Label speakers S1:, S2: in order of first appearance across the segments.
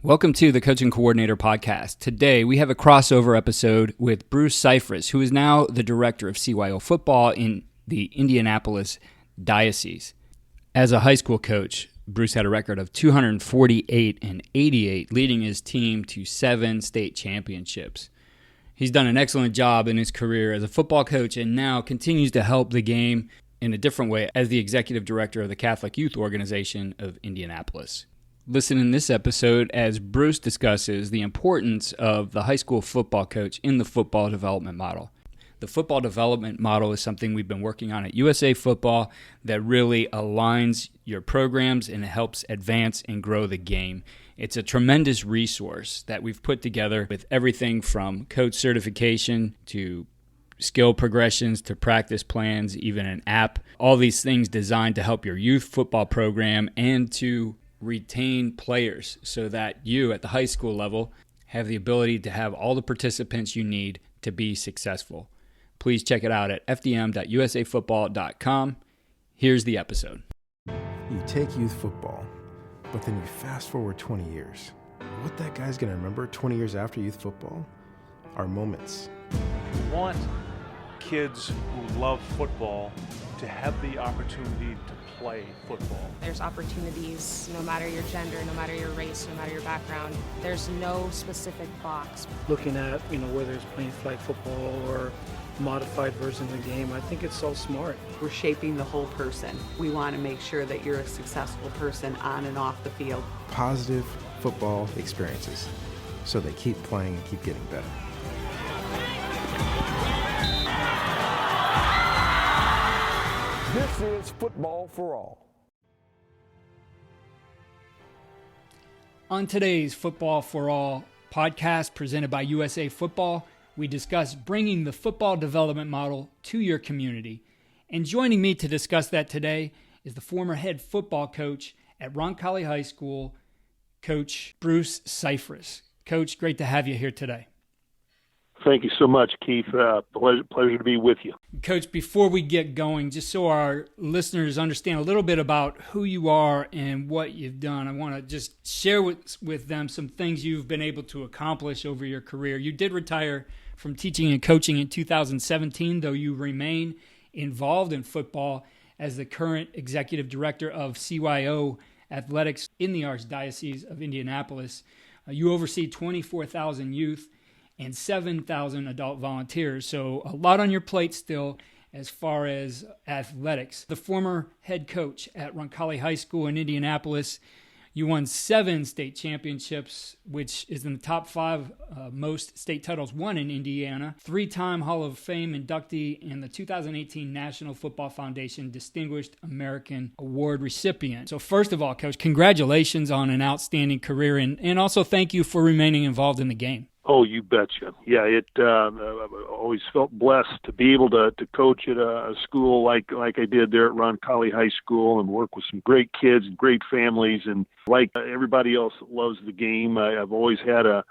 S1: Welcome to the Coaching Coordinator Podcast. Today, we have a crossover episode with Brice, who is now the director of CYO football in the Indianapolis diocese. As a high school coach, Brice had a record of 248 and 88, leading his team to 7 state championships. He's done an excellent job in his career as a football coach and now continues to help the game in a different way as the executive director of the Catholic Youth Organization of Indianapolis. Listen in this episode as Brice discusses the importance of the high school football coach in the football development model. The football development model is something we've been working on at USA Football that really aligns your programs and helps advance and grow the game. It's a tremendous resource that we've put together with everything from coach certification to skill progressions to practice plans, even an app. All these things designed to help your youth football program and to retain players so that you at the high school level have the ability to have all the participants you need to be successful. Please check it out at fdm.usafootball.com. Here's the episode.
S2: You take youth football, but then you fast forward 20 years. What that guy's going to remember 20 years after youth football are moments.
S3: We want kids who love football to have the opportunity to play football.
S4: There's opportunities no matter your gender, no matter your race, no matter your background. There's no specific box.
S5: Looking at, whether it's playing flag football or modified version of the game, I think it's so smart.
S6: We're shaping the whole person. We want to make sure that you're a successful person on and off the field.
S2: Positive football experiences so they keep playing and keep getting better.
S7: This is Football for All.
S1: On today's Football for All podcast presented by USA Football, we discuss bringing the football development model to your community. And joining me to discuss that today is the former head football coach at Roncalli High School, Coach Brice Scifres. Coach, great to have you here today.
S8: Thank you so much, Keith. Pleasure to be with you.
S1: Coach, before we get going, just so our listeners understand a little bit about who you are and what you've done, I want to just share with them some things you've been able to accomplish over your career. You did retire from teaching and coaching in 2017, though you remain involved in football as the current executive director of CYO Athletics in the Archdiocese of Indianapolis. You oversee 24,000 youth and 7,000 adult volunteers. So a lot on your plate still as far as athletics. The former head coach at Roncalli High School in Indianapolis, you won 7 state championships, which is in the top 5 most state titles won in Indiana. 3-time Hall of Fame inductee and the 2018 National Football Foundation Distinguished American Award recipient. So first of all, Coach, congratulations on an outstanding career and also thank you for remaining involved in the game.
S8: Oh, you betcha. Yeah, I always felt blessed to be able to coach at a school like I did there at Roncalli High School and work with some great kids and great families. And like everybody else that loves the game, I've always had a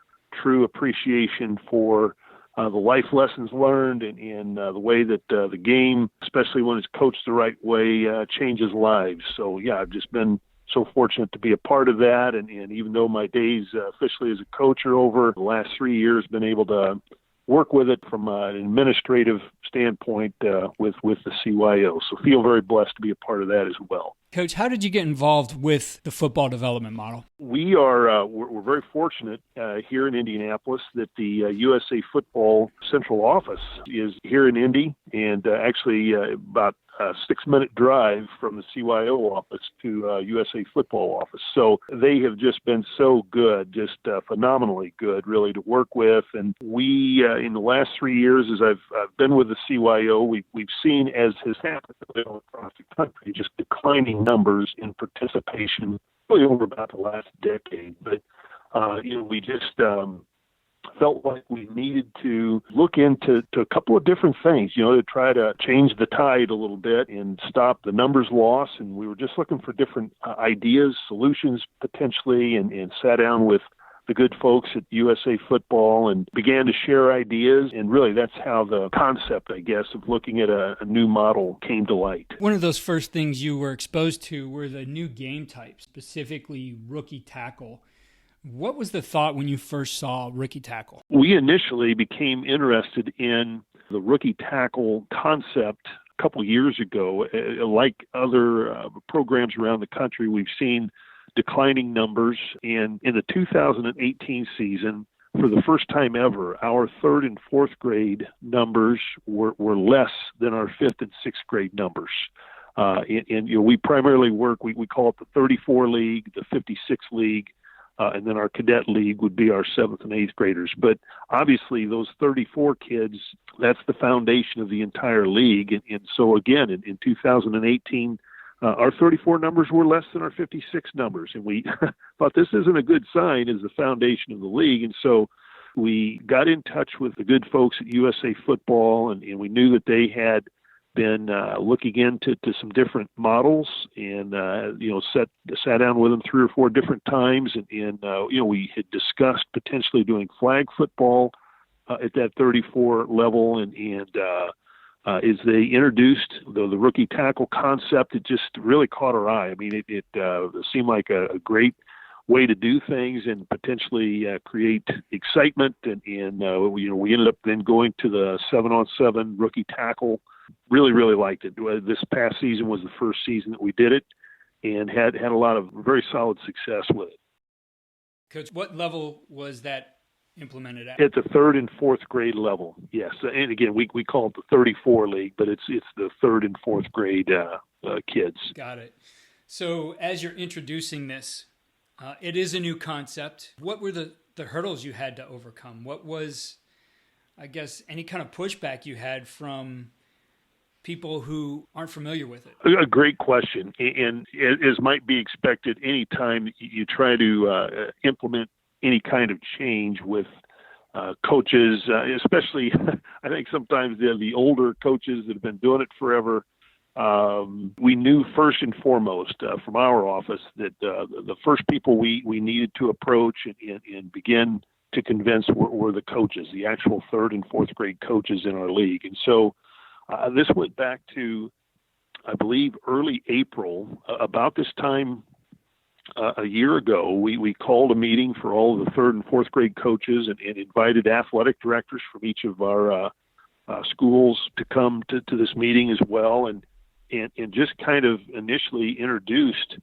S8: true appreciation for the life lessons learned and the way that the game, especially when it's coached the right way, changes lives. So, yeah, I've just been so fortunate to be a part of that, and even though my days officially as a coach are over, the last 3 years been able to work with it from an administrative standpoint with the CYO. So feel very blessed to be a part of that as well.
S1: Coach, how did you get involved with the football development model?
S8: We are we're very fortunate here in Indianapolis that the USA Football Central Office is here in Indy, and actually about a 6-minute drive from the CYO office to USA Football office. So they have just been so good, just phenomenally good, really, to work with. And we, in the last 3 years, as I've been with the CYO, we've seen, as has happened across the country, just declining numbers in participation really over about the last decade. But, we just felt like we needed to look into a couple of different things, to try to change the tide a little bit and stop the numbers loss. And we were just looking for different ideas, solutions potentially, and sat down with the good folks at USA Football and began to share ideas. And really that's how the concept, I guess, of looking at a new model came to light.
S1: One of those first things you were exposed to were the new game types, specifically rookie tackle. What was the thought when you first saw rookie tackle?
S8: We initially became interested in the rookie tackle concept a couple years ago. Like other programs around the country, we've seen declining numbers. And in the 2018 season, for the first time ever, our third and fourth grade numbers were less than our fifth and sixth grade numbers. And we primarily work, we call it the 34 league, the 56 league, and then our cadet league would be our seventh and eighth graders. But obviously those 34 kids, that's the foundation of the entire league. And so again, in 2018, our 34 numbers were less than our 56 numbers. And we thought this isn't a good sign as the foundation of the league. And so we got in touch with the good folks at USA Football, and we knew that they had been looking into some different models, and sat down with them 3 or 4 different times, and we had discussed potentially doing flag football at that 34 level, and as they introduced the rookie tackle concept, it just really caught our eye. I mean, it seemed like a great way to do things and potentially create excitement, and we ended up then going to the 7-on-7 rookie tackle. Really liked it. This past season was the first season that we did it, and had a lot of very solid success with it.
S1: Coach, what level was that implemented at?
S8: At the third and fourth grade level, yes. And again, we call it the 34 league, but it's the third and fourth grade kids.
S1: Got it. So as you're introducing this, it is a new concept. What were the hurdles you had to overcome? What was, I guess, any kind of pushback you had from people who aren't familiar with it?
S8: A great question. And as might be expected, anytime you try to implement any kind of change with coaches, especially I think sometimes the older coaches that have been doing it forever, we knew first and foremost from our office that the first people we needed to approach and begin to convince were the coaches, the actual third and fourth grade coaches in our league. And so this went back to, I believe, early April. About this time a year ago, we called a meeting for all of the third and fourth grade coaches and invited athletic directors from each of our schools to come to this meeting as well, and just kind of initially introduced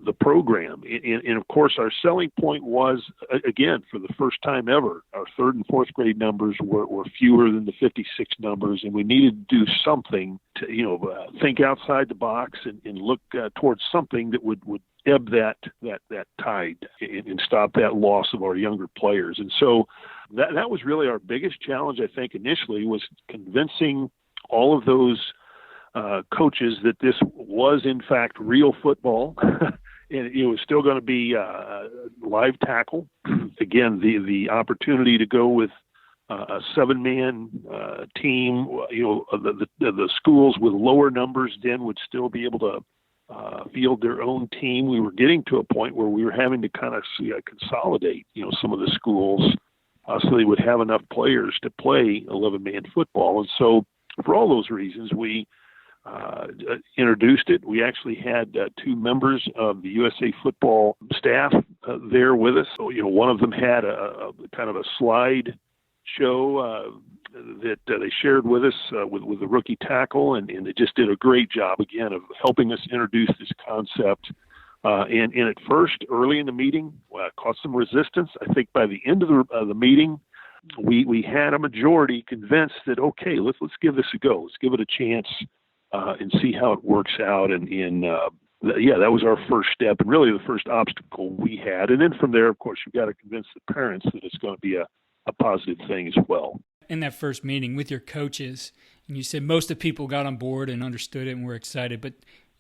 S8: the program. And of course, our selling point was, again, for the first time ever, our third and fourth grade numbers were fewer than the 56 numbers, and we needed to do something to, think outside the box and look towards something that would ebb that tide and stop that loss of our younger players. And so that was really our biggest challenge, I think, initially, was convincing all of those coaches that this was, in fact, real football. And it was still going to be live tackle. Again, the opportunity to go with a 7-man team, the schools with lower numbers then would still be able to field their own team. We were getting to a point where we were having to kind of consolidate, some of the schools so they would have enough players to play 11-man football. And so for all those reasons, we introduced it. We actually had 2 members of the USA Football staff there with us. So, one of them had a kind of a slide show that they shared with us with the rookie tackle, and they just did a great job, again, of helping us introduce this concept. And at first, early in the meeting, caught some resistance. I think by the end of the meeting, we had a majority convinced that, okay, let's give this a go. Let's give it a chance. And see how it works out. And that was our first step and really the first obstacle we had. And then from there, of course, you've got to convince the parents that it's going to be a positive thing as well.
S1: In that first meeting with your coaches, and you said most of the people got on board and understood it and were excited, but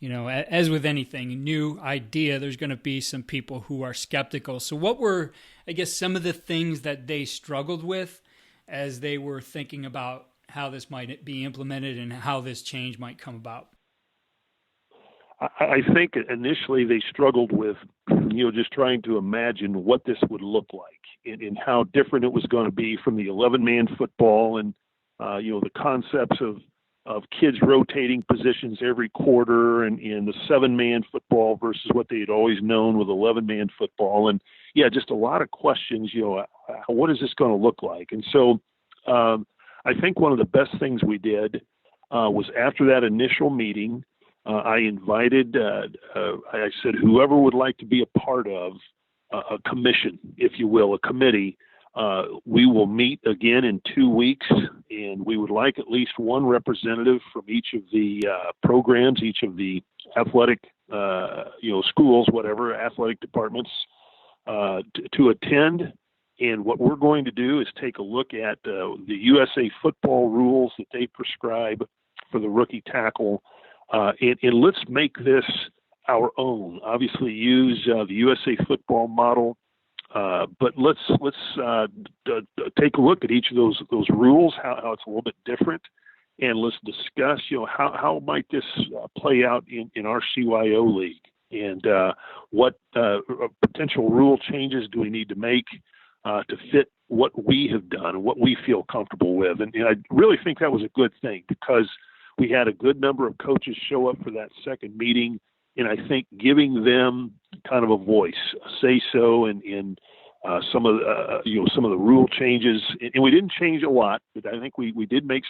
S1: as with anything, a new idea, there's going to be some people who are skeptical. So what were, I guess, some of the things that they struggled with as they were thinking about how this might be implemented and how this change might come about?
S8: I think initially they struggled with, just trying to imagine what this would look like and how different it was going to be from the 11-man football and, the concepts of kids rotating positions every quarter and in the 7-man football versus what they had always known with 11-man football. And, yeah, just a lot of questions, what is this going to look like? And so I think one of the best things we did was after that initial meeting, I invited, I said, whoever would like to be a part of a commission, if you will, a committee, we will meet again in 2 weeks, and we would like at least one representative from each of the programs, each of the athletic, schools, whatever, athletic departments, to attend. And what we're going to do is take a look at the USA football rules that they prescribe for the rookie tackle, and let's make this our own. Obviously, use the USA football model, but let's take a look at each of those rules, how it's a little bit different, and let's discuss, how might this play out in our CYO league, and what potential rule changes do we need to make to fit what we have done and what we feel comfortable with. And I really think that was a good thing, because we had a good number of coaches show up for that second meeting, and I think giving them kind of a voice, a say-so, and some of the rule changes. And we didn't change a lot, but I think we did make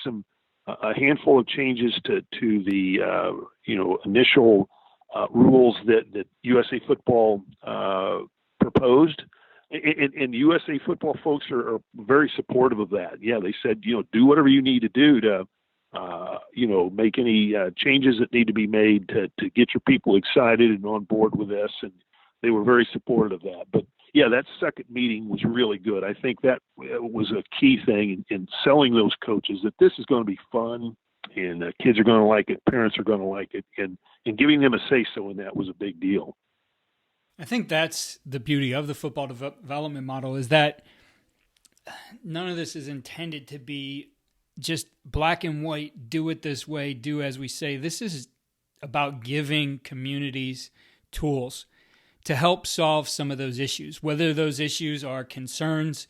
S8: a handful of changes to the initial rules that USA Football proposed. And USA Football folks are very supportive of that. Yeah, they said, do whatever you need to do to, make any changes that need to be made to get your people excited and on board with this. And they were very supportive of that. But yeah, that second meeting was really good. I think that was a key thing in selling those coaches, that this is going to be fun, and kids are going to like it, parents are going to like it, and giving them a say-so in that was a big deal.
S1: I think that's the beauty of the football development model, is that none of this is intended to be just black and white, do it this way, do as we say. This is about giving communities tools to help solve some of those issues, whether those issues are concerns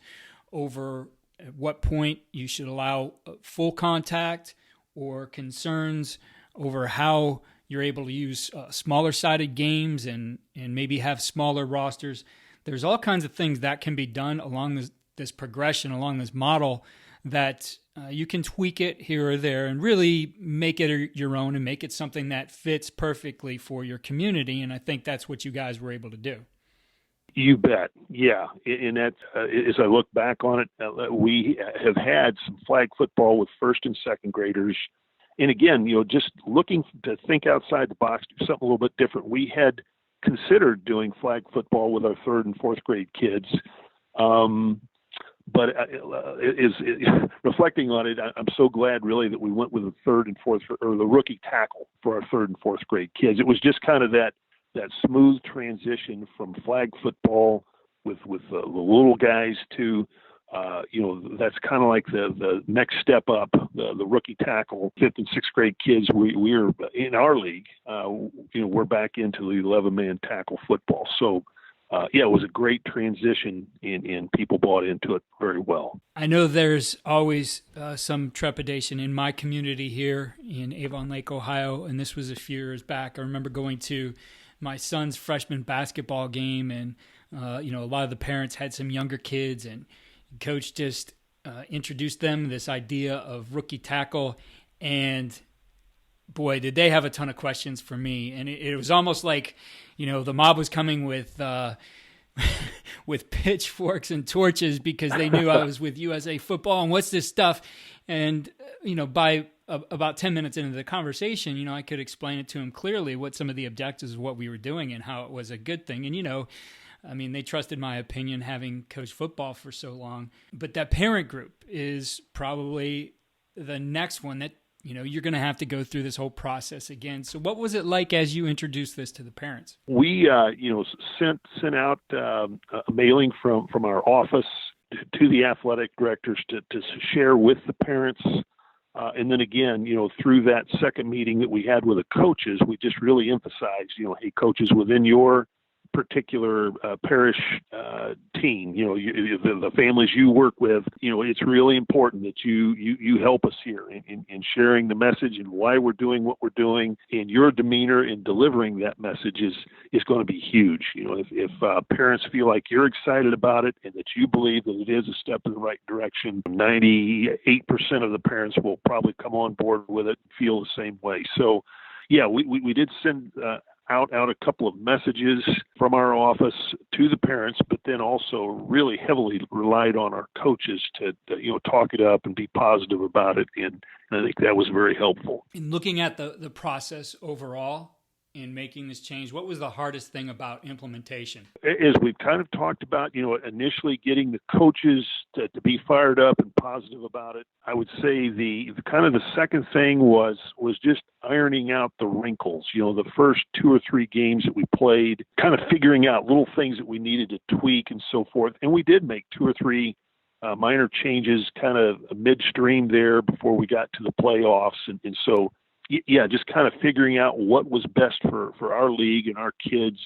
S1: over at what point you should allow full contact, or concerns over how you're able to use smaller-sided games and maybe have smaller rosters. There's all kinds of things that can be done along this progression, along this model, that you can tweak it here or there and really make it your own and make it something that fits perfectly for your community. And I think that's what you guys were able to do.
S8: You bet. Yeah. And that, as I look back on it, we have had some flag football with first and second graders. And again, just looking to think outside the box, do something a little bit different. We had considered doing flag football with our third and fourth grade kids. But reflecting on it, I'm so glad really that we went with the third and fourth, or the rookie tackle for our third and fourth grade kids. It was just kind of that smooth transition from flag football with the little guys to, that's kind of like the next step up, the rookie tackle, fifth and sixth grade kids. We're in our league, we're back into the 11-man tackle football. So, it was a great transition, and people bought into it very well.
S1: I know there's always some trepidation in my community here in Avon Lake, Ohio, and this was a few years back. I remember going to my son's freshman basketball game, and a lot of the parents had some younger kids, and Coach just introduced them this idea of rookie tackle, and boy, did they have a ton of questions for me. And it was almost like, the mob was coming with with pitchforks and torches, because they knew I was with USA Football and what's this stuff. And, by about 10 minutes into the conversation, I could explain it to him clearly what some of the objectives of what we were doing and how it was a good thing. And, they trusted my opinion, having coached football for so long. But that parent group is probably the next one that, you're going to have to go through this whole process again. So what was it like as you introduced this to the parents?
S8: We, sent out a mailing from our office to the athletic directors to share with the parents. And then again, through that second meeting that we had with the coaches, we just really emphasized, hey, coaches, within your particular parish team, the families you work with, it's really important that you help us here in sharing the message and why we're doing what we're doing, and your demeanor in delivering that message is going to be huge. If parents feel like you're excited about it and that you believe that it is a step in the right direction, 98% of the parents will probably come on board with it and feel the same way. So, yeah, we did send out a couple of messages from our office to the parents, but then also really heavily relied on our coaches to talk it up and be positive about it, and I think that was very helpful.
S1: In looking at the process overall in making this change, what was the hardest thing about implementation?
S8: As we've kind of talked about, initially getting the coaches to be fired up and positive about it, I would say the kind of the second thing was just ironing out the wrinkles. The first 2 or 3 games that we played, kind of figuring out little things that we needed to tweak and so forth. And we did make 2 or 3 minor changes kind of midstream there before we got to the playoffs. And so, yeah, just kind of figuring out what was best for our league and our kids,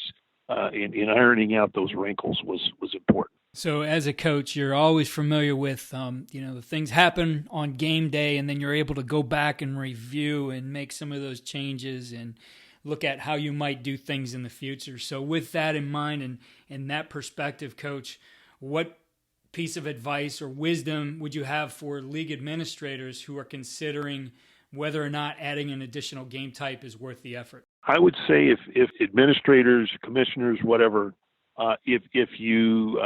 S8: and ironing out those wrinkles was important.
S1: So as a coach, you're always familiar with, the things happen on game day, and then you're able to go back and review and make some of those changes and look at how you might do things in the future. So with that in mind and that perspective, Coach, what piece of advice or wisdom would you have for league administrators who are considering whether or not adding an additional game type is worth the effort?
S8: I would say if administrators, commissioners, whatever, if you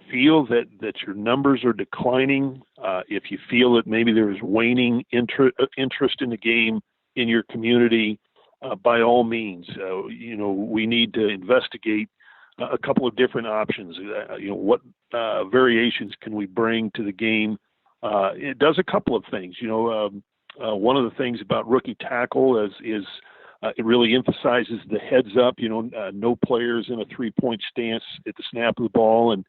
S8: feel that your numbers are declining, if you feel that maybe there is waning interest in the game in your community, by all means, we need to investigate a couple of different options. What variations can we bring to the game? It does a couple of things. One of the things about rookie tackle is it really emphasizes the heads up, no players in a 3-point stance at the snap of the ball. And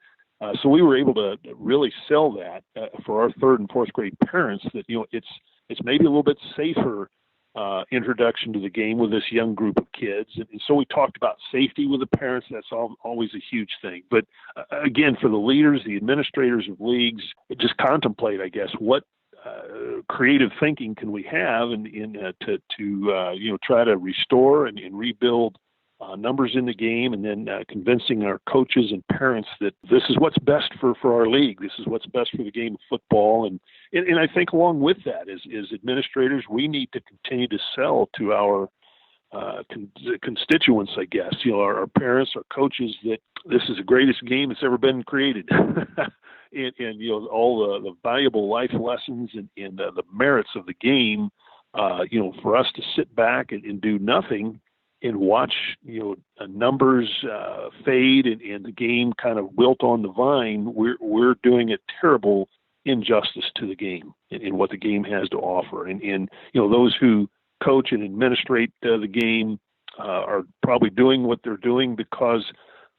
S8: so we were able to really sell that for our 3rd and 4th grade parents that, it's maybe a little bit safer introduction to the game with this young group of kids. And so we talked about safety with the parents. That's always a huge thing. But again, for the leaders, the administrators of leagues, just contemplate, I guess, what creative thinking can we have to try to restore and rebuild numbers in the game, and then convincing our coaches and parents that this is what's best for our league. This is what's best for the game of football. And I think along with that is administrators, we need to continue to sell to our constituents, I guess, our parents, our coaches, that this is the greatest game that's ever been created. And all the valuable life lessons and the merits of the game, for us to sit back and do nothing and watch, numbers fade and the game kind of wilt on the vine, we're doing a terrible injustice to the game and what the game has to offer. And those who coach and administrate the game are probably doing what they're doing because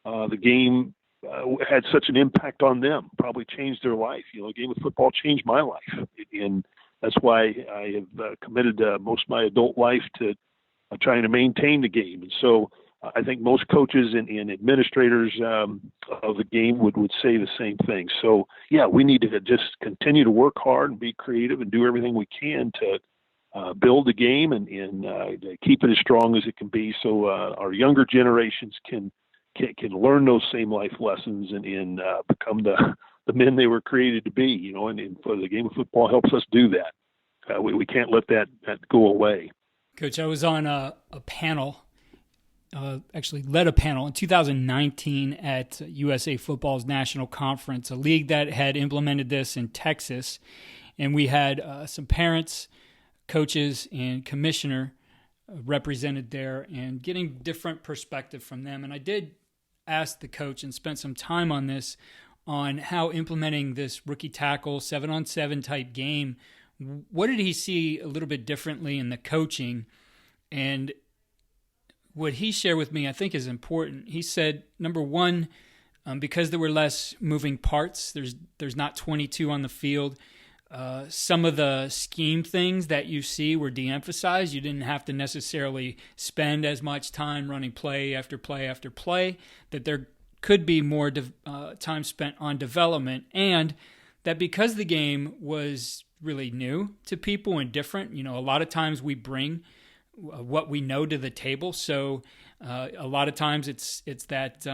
S8: the game had such an impact on them, probably changed their life. The game of football changed my life. And that's why I have committed most of my adult life to trying to maintain the game. And so I think most coaches and administrators of the game would say the same thing. So, yeah, we need to just continue to work hard and be creative and do everything we can to build the game and keep it as strong as it can be, so our younger generations can learn those same life lessons and become the men they were created to be, and for the game of football helps us do that. We can't let that go away.
S1: Coach, I was on a panel, actually led a panel in 2019 at USA Football's National Conference, a league that had implemented this in Texas. And we had some parents, coaches, and commissioner represented there and getting different perspective from them. And I did ask the coach and spent some time on this, on how implementing this rookie tackle 7-on-7 type game, what did he see a little bit differently in the coaching? And what he shared with me, I think, is important. He said, number one, because there were less moving parts, there's not 22 on the field, some of the scheme things that you see were de-emphasized. You didn't have to necessarily spend as much time running play after play after play, that there could be more time spent on development, and that because the game was really new to people and different, a lot of times we bring what we know to the table. So a lot of times it's that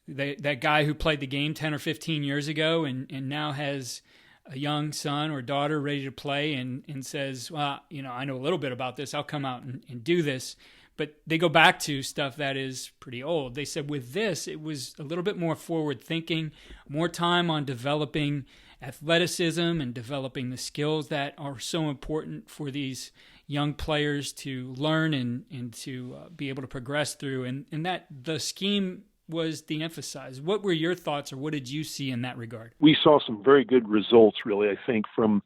S1: that guy who played the game 10 or 15 years ago and now has a young son or daughter ready to play and says, well, I know a little bit about this. I'll come out and do this. But they go back to stuff that is pretty old. They said with this, it was a little bit more forward thinking, more time on developing athleticism and developing the skills that are so important for these young players to learn and to be able to progress through. And that the scheme was de-emphasized. What were your thoughts, or what did you see in that regard?
S8: We saw some very good results, really, I think, from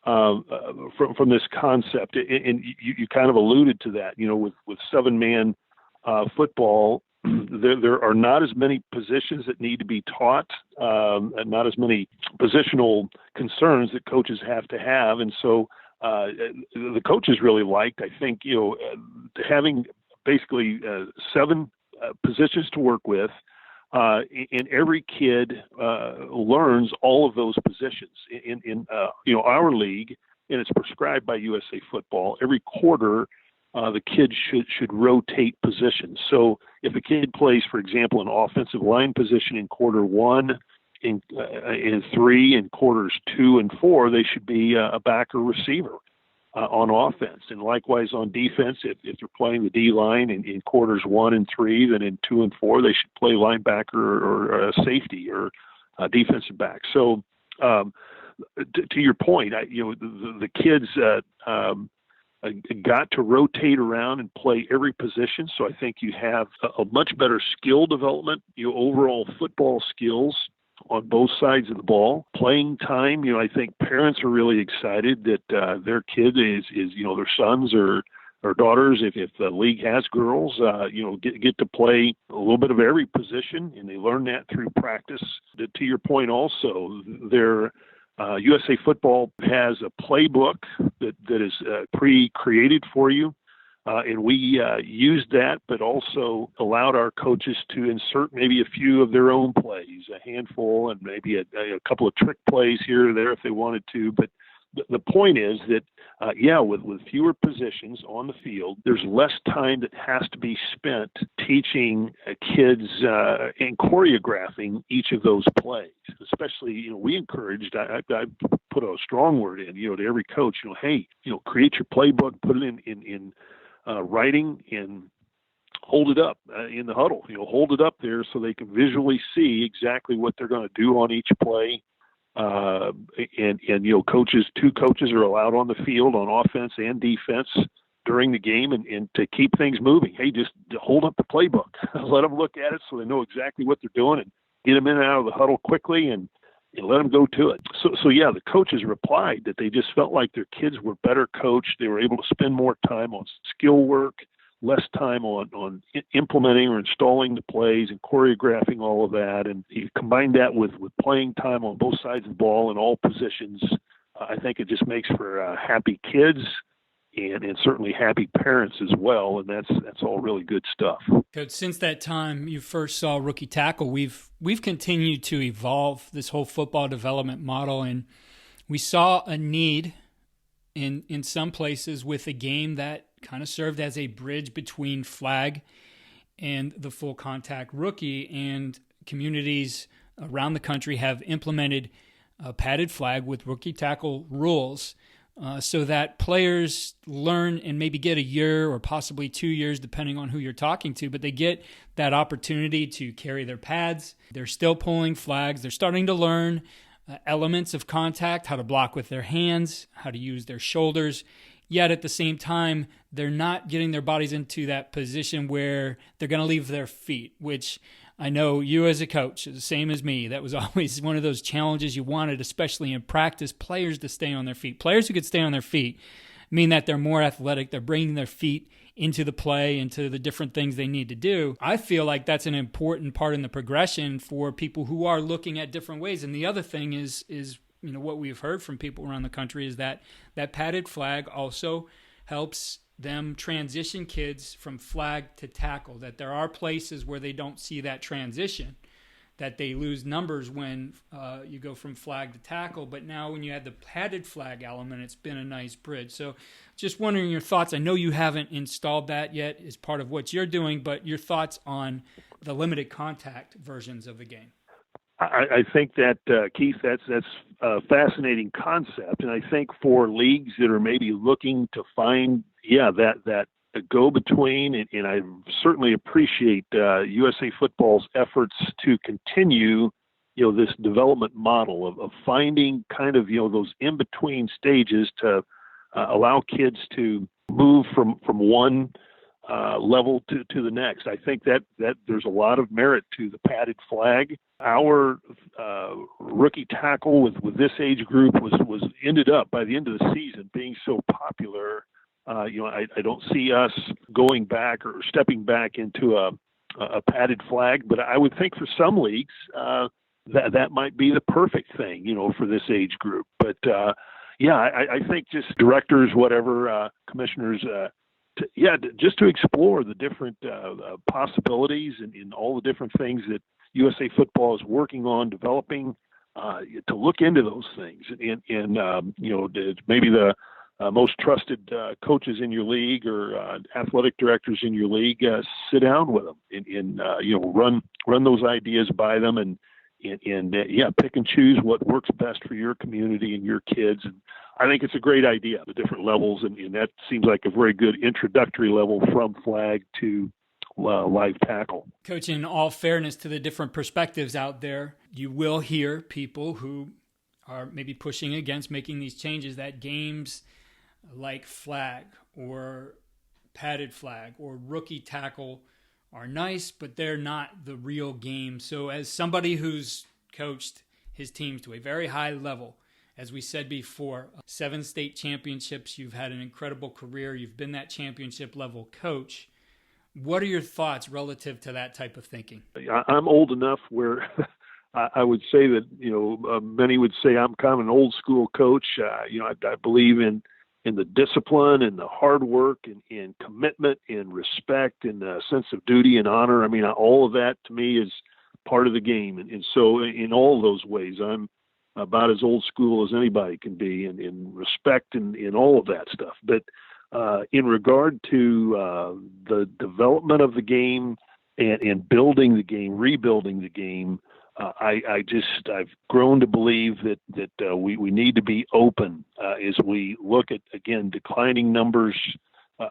S8: this concept, and you kind of alluded to that. With 7-man football, there are not as many positions that need to be taught, and not as many positional concerns that coaches have to have, and so the coaches really liked, I think, having basically 7 positions to work with. And every kid learns all of those positions in our league, and it's prescribed by USA Football. Every quarter, the kids should rotate positions. So if a kid plays, for example, an offensive line position in quarter 1, in 3, in quarters 2 and 4, they should be a back or receiver on offense, and likewise on defense. If they're playing the D line in quarters 1 and 3, then in 2 and 4 they should play linebacker or safety or defensive back. So to your point, the kids got to rotate around and play every position. So I think you have a much better skill development, overall football skills on both sides of the ball. Playing time, I think parents are really excited that their kid is their sons or daughters, if the league has girls, get to play a little bit of every position, and they learn that through practice. To your point also, USA Football has a playbook that is pre-created for you. And we used that, but also allowed our coaches to insert maybe a few of their own plays, a handful, and maybe a couple of trick plays here or there if they wanted to. But the point is that, with fewer positions on the field, there's less time that has to be spent teaching kids and choreographing each of those plays. Especially, we encouraged, I put a strong word in, to every coach, hey, create your playbook, put it in writing, and hold it up in the huddle. Hold it up there so they can visually see exactly what they're going to do on each play. And two coaches are allowed on the field on offense and defense during the game, and to keep things moving. Hey, just hold up the playbook. Let them look at it so they know exactly what they're doing, and get them in and out of the huddle quickly, and let them go to it. So the coaches replied that they just felt like their kids were better coached. They were able to spend more time on skill work, less time on implementing or installing the plays and choreographing all of that. And you combine that with playing time on both sides of the ball in all positions. I think it just makes for happy kids and certainly happy parents as well, and that's all really good stuff.
S1: Coach, since that time you first saw rookie tackle, we've continued to evolve this whole football development model, and we saw a need in some places with a game that kind of served as a bridge between flag and the full contact rookie, and communities around the country have implemented a padded flag with rookie tackle rules. So that players learn and maybe get a year or possibly 2 years, depending on who you're talking to, but they get that opportunity to carry their pads. They're still pulling flags. They're starting to learn elements of contact, how to block with their hands, how to use their shoulders. Yet at the same time, they're not getting their bodies into that position where they're going to leave their feet, which I know you as a coach, the same as me, that was always one of those challenges you wanted, especially in practice, players to stay on their feet. Players who could stay on their feet mean that they're more athletic. They're bringing their feet into the play, into the different things they need to do. I feel like that's an important part in the progression for people who are looking at different ways. And the other thing is what we've heard from people around the country is that padded flag also helps them transition kids from flag to tackle, that there are places where they don't see that transition, that they lose numbers when you go from flag to tackle. But now when you add the padded flag element, it's been a nice bridge. So just wondering your thoughts. I know you haven't installed that yet as part of what you're doing, but your thoughts on the limited contact versions of the game.
S8: I think that, Keith, that's a fascinating concept. And I think for leagues that are maybe looking to find, that go-between, and I certainly appreciate USA Football's efforts to continue, this development model of finding kind of, those in-between stages to allow kids to move from one level to the next. I think that there's a lot of merit to the padded flag. Our rookie tackle with this age group was ended up by the end of the season being so popular. I don't see us going back or stepping back into a padded flag, but I would think for some leagues that might be the perfect thing, for this age group. But I think just directors, whatever, commissioners, just to explore the different possibilities and all the different things that USA Football is working on developing, to look into those things and maybe the most trusted coaches in your league or athletic directors in your league, sit down with them and run those ideas by them and pick and choose what works best for your community and your kids. And I think it's a great idea, the different levels, and that seems like a very good introductory level from flag to live tackle.
S1: Coach, in all fairness to the different perspectives out there, you will hear people who are maybe pushing against making these changes, that games like flag or padded flag or rookie tackle are nice, but they're not the real game. So as somebody who's coached his teams to a very high level, as we said before, 7 state championships, you've had an incredible career, you've been that championship level coach. What are your thoughts relative to that type of thinking?
S8: I'm old enough where I would say that, many would say I'm kind of an old school coach. I believe in the discipline and the hard work and commitment and respect and a sense of duty and honor. I mean, all of that to me is part of the game. And so in all those ways, I'm about as old school as anybody can be in respect and in all of that stuff. But in regard to the development of the game and building the game, rebuilding the game, I've grown to believe that we need to be open as we look at, again, declining numbers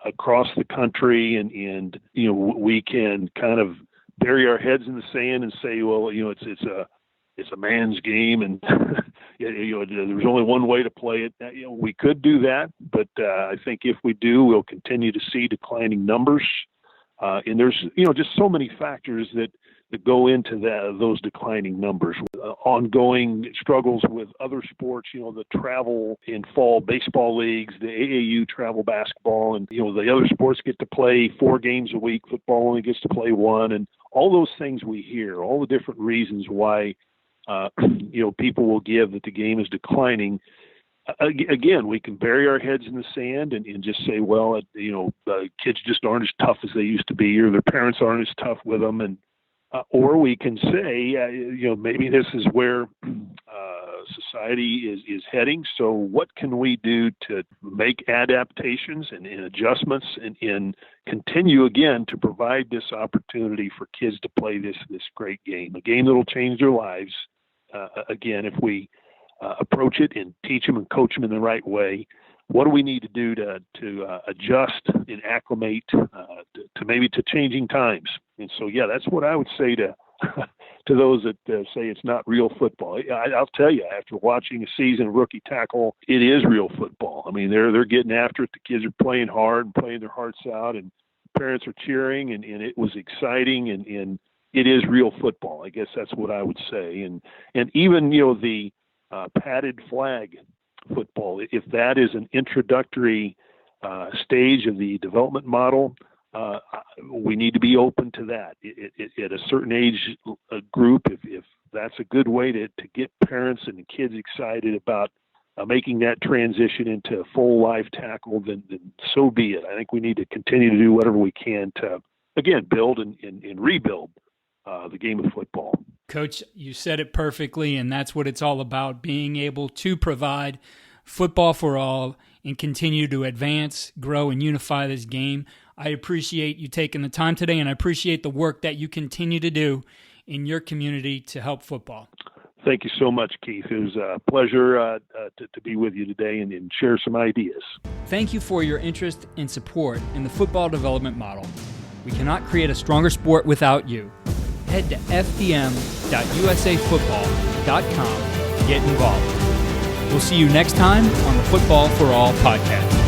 S8: across the country, and we can kind of bury our heads in the sand and say, well, it's a man's game, and there's only one way to play it. We could do that, but I think if we do, we'll continue to see declining numbers. And there's just so many factors that go into those declining numbers. Ongoing struggles with other sports, the travel in fall baseball leagues, the AAU travel basketball, and the other sports get to play 4 games a week. Football only gets to play 1, and all those things we hear, all the different reasons why people will give that the game is declining. Again, we can bury our heads in the sand and just say, well, kids just aren't as tough as they used to be, or their parents aren't as tough with them, and or we can say, maybe this is where society is heading. So what can we do to make adaptations and adjustments and continue, again, to provide this opportunity for kids to play this great game, a game that will change their lives. Again, if we approach it and teach them and coach them in the right way, what do we need to do to adjust and acclimate to changing times? And so, that's what I would say to those that say it's not real football. I'll tell you, after watching a season of rookie tackle, it is real football. I mean, they're getting after it. The kids are playing hard and playing their hearts out, and parents are cheering, and it was exciting, and it is real football. I guess that's what I would say. And even the padded flag football, if that is an introductory stage of the development model, we need to be open to that. At a certain age group, if that's a good way to get parents and kids excited about making that transition into full live tackle, then so be it. I think we need to continue to do whatever we can to, again, build and rebuild the game of football.
S1: Coach, you said it perfectly, and that's what it's all about, being able to provide football for all and continue to advance, grow, and unify this game. I appreciate you taking the time today, and I appreciate the work that you continue to do in your community to help football.
S8: Thank you so much, Keith. It was a pleasure to be with you today and share some ideas.
S1: Thank you for your interest and support in the football development model. We cannot create a stronger sport without you. Head to fdm.usafootball.com to get involved. We'll see you next time on the Football for All podcast.